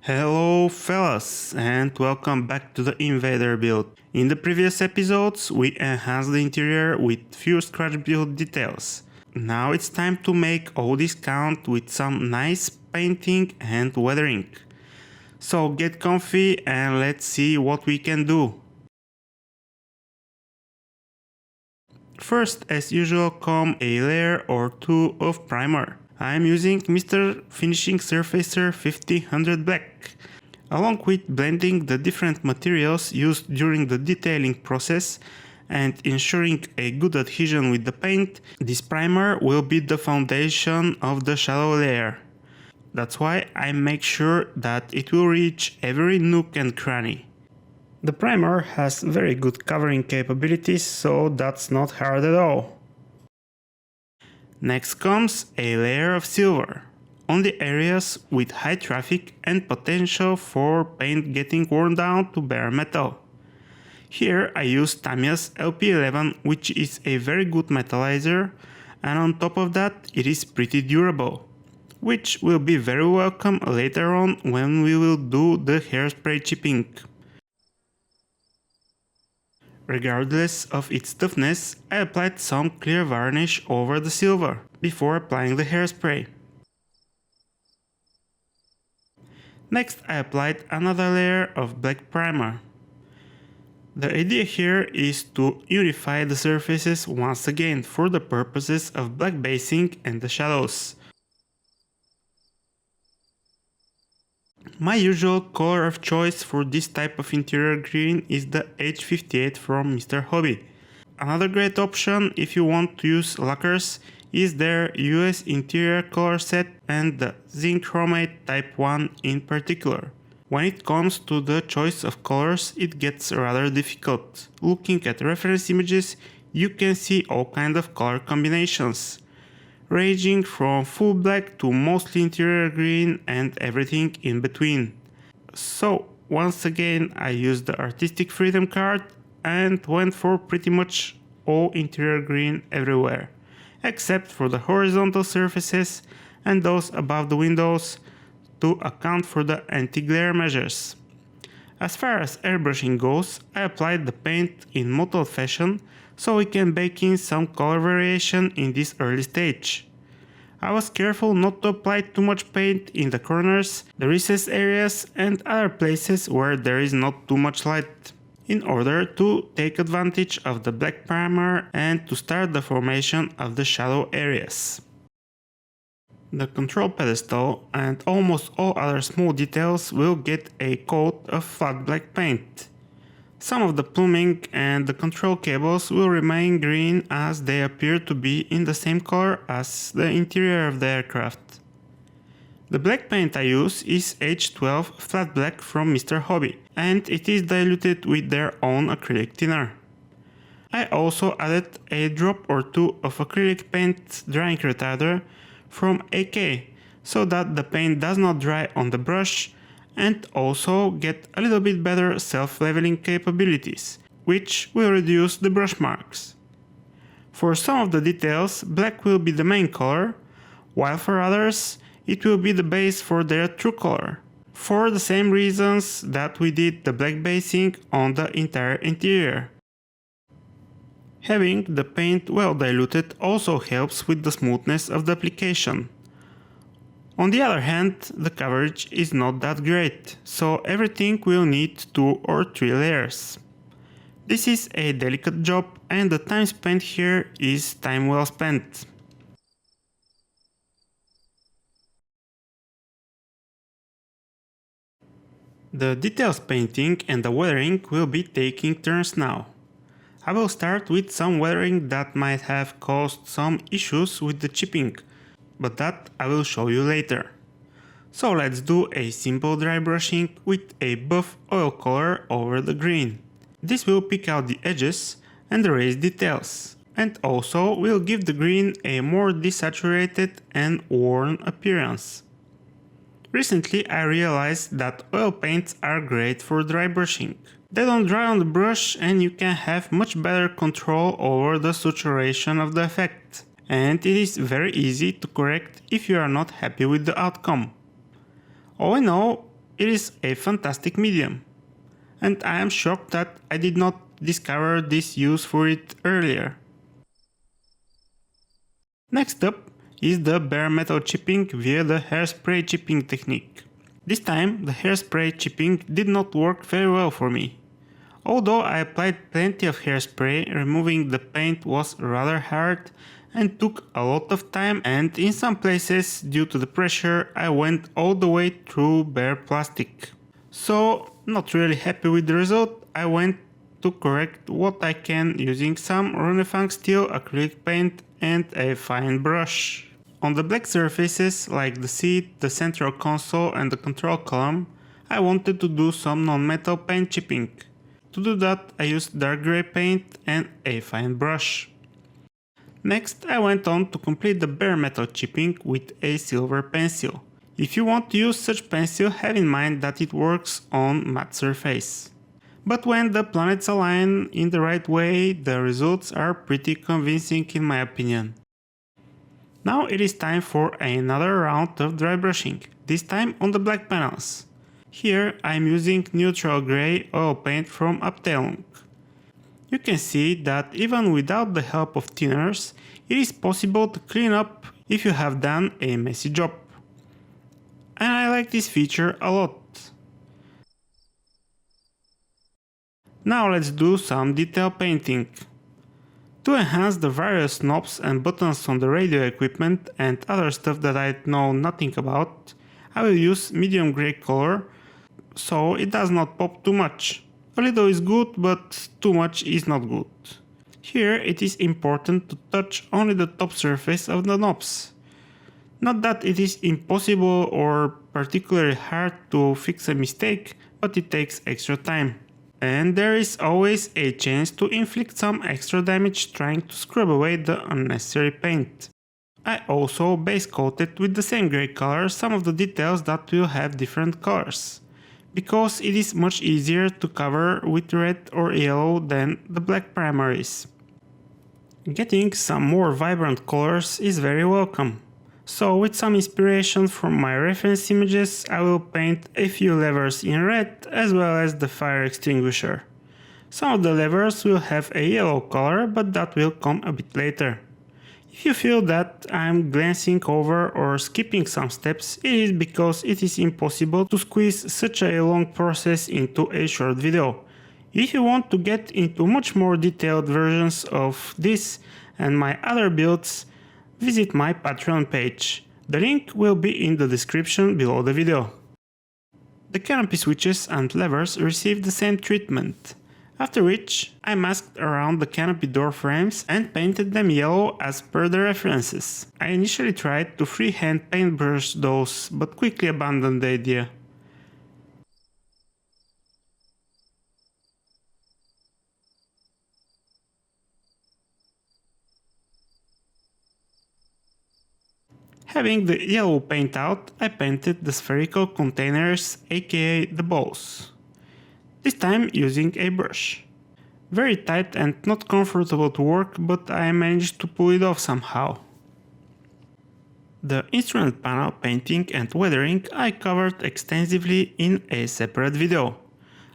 Hello fellas and welcome back to the Invader build. In the previous episodes we enhanced the interior with few scratch build details. Now it's time to make all this count with some nice painting and weathering. So get comfy and let's see what we can do. First, as usual, come a layer or two of primer. I am using Mr. Finishing Surfacer 50 Black. Along with blending the different materials used during the detailing process and ensuring a good adhesion with the paint, this primer will be the foundation of the shallow layer. That's why I make sure that it will reach every nook and cranny. The primer has very good covering capabilities, so that's not hard at all. Next comes a layer of silver on the areas with high traffic and potential for paint getting worn down to bare metal. Here I use Tamiya's LP11, which is a very good metallizer, and on top of that it is pretty durable, which will be very welcome later on when we will do the hairspray chipping. Regardless of its toughness, I applied some clear varnish over the silver before applying the hairspray. Next I applied another layer of black primer. The idea here is to unify the surfaces once again for the purposes of black basing and the shadows. My usual color of choice for this type of interior green is the H58 from Mr. Hobby. Another great option if you want to use lacquers is their US interior color set and the zinc chromate type 1 in particular. When it comes to the choice of colors, it gets rather difficult. Looking at reference images, you can see all kinds of color combinations, ranging from full black to mostly interior green and everything in between. So once again I used the artistic freedom card and went for pretty much all interior green everywhere, except for the horizontal surfaces and those above the windows to account for the anti-glare measures. As far as airbrushing goes, I applied the paint in mottled fashion so we can bake in some color variation in this early stage. I was careful not to apply too much paint in the corners, the recess areas and other places where there is not too much light, in order to take advantage of the black primer and to start the formation of the shallow areas. The control pedestal and almost all other small details will get a coat of flat black paint. Some of the plumbing and the control cables will remain green as they appear to be in the same color as the interior of the aircraft. The black paint I use is H12 flat black from Mr. Hobby, and it is diluted with their own acrylic thinner. I also added a drop or two of acrylic paint drying retarder from AK, so that the paint does not dry on the brush and also get a little bit better self-leveling capabilities, which will reduce the brush marks. For some of the details, black will be the main color, while for others it will be the base for their true color, for the same reasons that we did the black basing on the entire interior. Having the paint well diluted also helps with the smoothness of the application. On the other hand, the coverage is not that great, so everything will need 2 or 3 layers. This is a delicate job and the time spent here is time well spent. The details painting and the weathering will be taking turns now. I will start with some weathering that might have caused some issues with the chipping, but that I will show you later. So let's do a simple dry brushing with a buff oil color over the green. This will pick out the edges and erase details, and also will give the green a more desaturated and worn appearance. Recently I realized that oil paints are great for dry brushing. They don't dry on the brush and you can have much better control over the saturation of the effect. And it is very easy to correct if you are not happy with the outcome. All in all, it is a fantastic medium. And I am shocked that I did not discover this use for it earlier. Next up is the bare metal chipping via the hairspray chipping technique. This time the hairspray chipping did not work very well for me. Although I applied plenty of hairspray, removing the paint was rather hard and took a lot of time, and in some places due to the pressure I went all the way through bare plastic. So not really happy with the result, I went to correct what I can using some Runefang steel acrylic paint and a fine brush. On the black surfaces like the seat, the central console and the control column, I wanted to do some non-metal paint chipping. To do that I used dark grey paint and a fine brush. Next I went on to complete the bare metal chipping with a silver pencil. If you want to use such pencil, have in mind that it works on matte surface. But when the planets align in the right way, the results are pretty convincing in my opinion. Now it is time for another round of dry brushing, this time on the black panels. Here I am using neutral grey oil paint from Abteilung. You can see that even without the help of thinners, it is possible to clean up if you have done a messy job. And I like this feature a lot. Now let's do some detail painting. To enhance the various knobs and buttons on the radio equipment and other stuff that I know nothing about, I will use medium grey color so it does not pop too much. A little is good, but too much is not good. Here it is important to touch only the top surface of the knobs. Not that it is impossible or particularly hard to fix a mistake, but it takes extra time. And there is always a chance to inflict some extra damage trying to scrub away the unnecessary paint. I also base coated with the same grey color some of the details that will have different colors, because it is much easier to cover with red or yellow than the black primaries. Getting some more vibrant colors is very welcome. So with some inspiration from my reference images, I will paint a few levers in red as well as the fire extinguisher. Some of the levers will have a yellow color, but that will come a bit later. If you feel that I'm glancing over or skipping some steps, it is because it is impossible to squeeze such a long process into a short video. If you want to get into much more detailed versions of this and my other builds, visit my Patreon page. The link will be in the description below the video. The canopy switches and levers received the same treatment, after which I masked around the canopy door frames and painted them yellow as per the references. I initially tried to freehand paintbrush those, but quickly abandoned the idea. Having the yellow paint out, I painted the spherical containers, aka the balls. This time using a brush. Very tight and not comfortable to work, but I managed to pull it off somehow. The instrument panel painting and weathering I covered extensively in a separate video.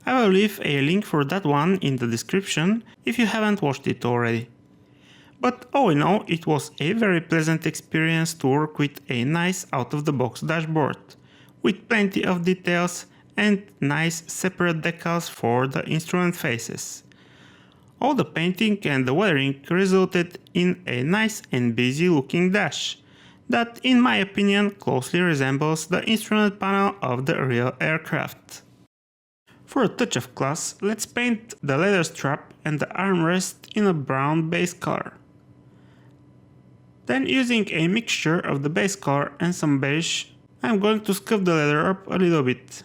I will leave a link for that one in the description if you haven't watched it already. But all in all, it was a very pleasant experience to work with a nice out-of-the-box dashboard, with plenty of details and nice separate decals for the instrument faces. All the painting and the weathering resulted in a nice and busy looking dash, that in my opinion closely resembles the instrument panel of the real aircraft. For a touch of class, let's paint the leather strap and the armrest in a brown base color. Then using a mixture of the base color and some beige, I'm going to scuff the leather up a little bit.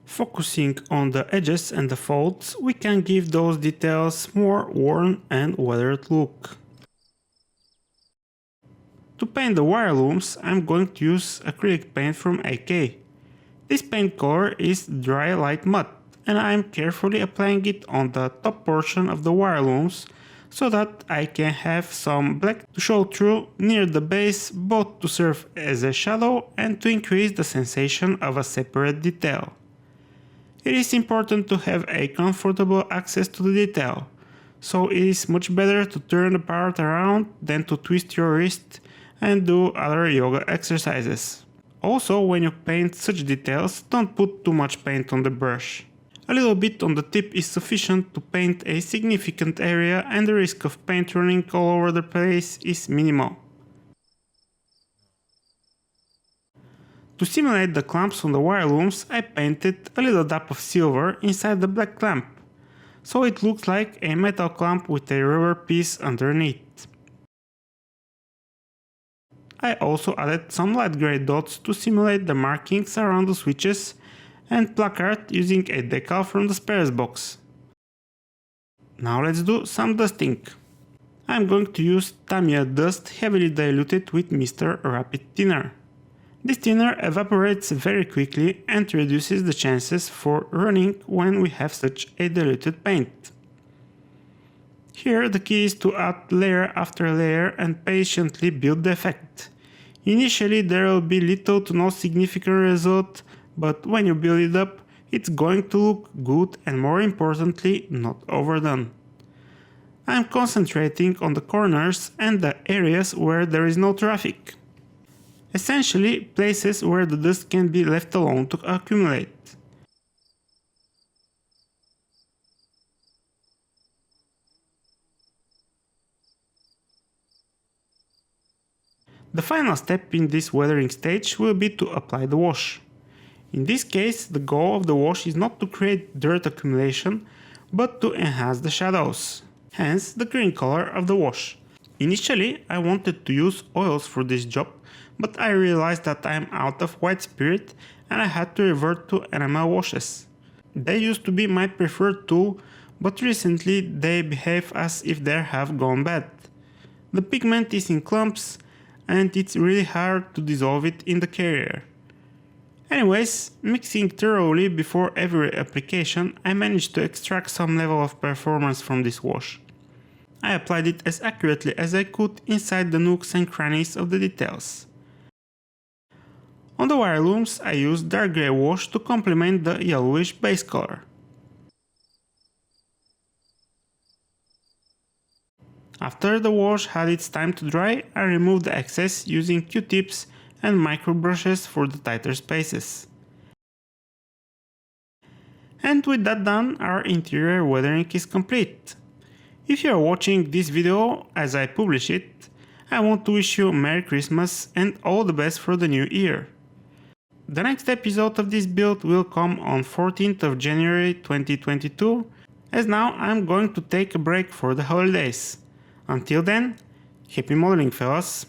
Focusing on the edges and the folds, we can give those details more worn and weathered look. To paint the wire looms, I'm going to use acrylic paint from AK. This paint color is dry light matte, and I'm carefully applying it on the top portion of the wire looms so that I can have some black to show through near the base, both to serve as a shadow and to increase the sensation of a separate detail. It is important to have a comfortable access to the detail, so it is much better to turn the part around than to twist your wrist and do other yoga exercises. Also, when you paint such details, don't put too much paint on the brush. A little bit on the tip is sufficient to paint a significant area and the risk of paint running all over the place is minimal. To simulate the clamps on the wire looms, I painted a little dab of silver inside the black clamp, so it looks like a metal clamp with a rubber piece underneath. I also added some light grey dots to simulate the markings around the switches and placard using a decal from the spares box. Now let's do some dusting. I'm going to use Tamiya dust heavily diluted with Mr. Rapid Thinner. This thinner evaporates very quickly and reduces the chances for running when we have such a diluted paint. Here the key is to add layer after layer and patiently build the effect. Initially there will be little to no significant result, but when you build it up, it's going to look good and more importantly, not overdone. I'm concentrating on the corners and the areas where there is no traffic. Essentially, places where the dust can be left alone to accumulate. The final step in this weathering stage will be to apply the wash. In this case, the goal of the wash is not to create dirt accumulation, but to enhance the shadows, hence the green color of the wash. Initially, I wanted to use oils for this job, but I realized that I am out of white spirit and I had to revert to enamel washes. They used to be my preferred tool, but recently they behave as if they have gone bad. The pigment is in clumps and it's really hard to dissolve it in the carrier. Anyways, mixing thoroughly before every application, I managed to extract some level of performance from this wash. I applied it as accurately as I could inside the nooks and crannies of the details. On the wire looms, I used dark grey wash to complement the yellowish base color. After the wash had its time to dry, I removed the excess using Q-tips and micro brushes for the tighter spaces. And with that done, our interior weathering is complete. If you are watching this video as I publish it, I want to wish you Merry Christmas and all the best for the new year. The next episode of this build will come on 14th of January 2022, as now I'm going to take a break for the holidays. Until then, happy modeling, fellas!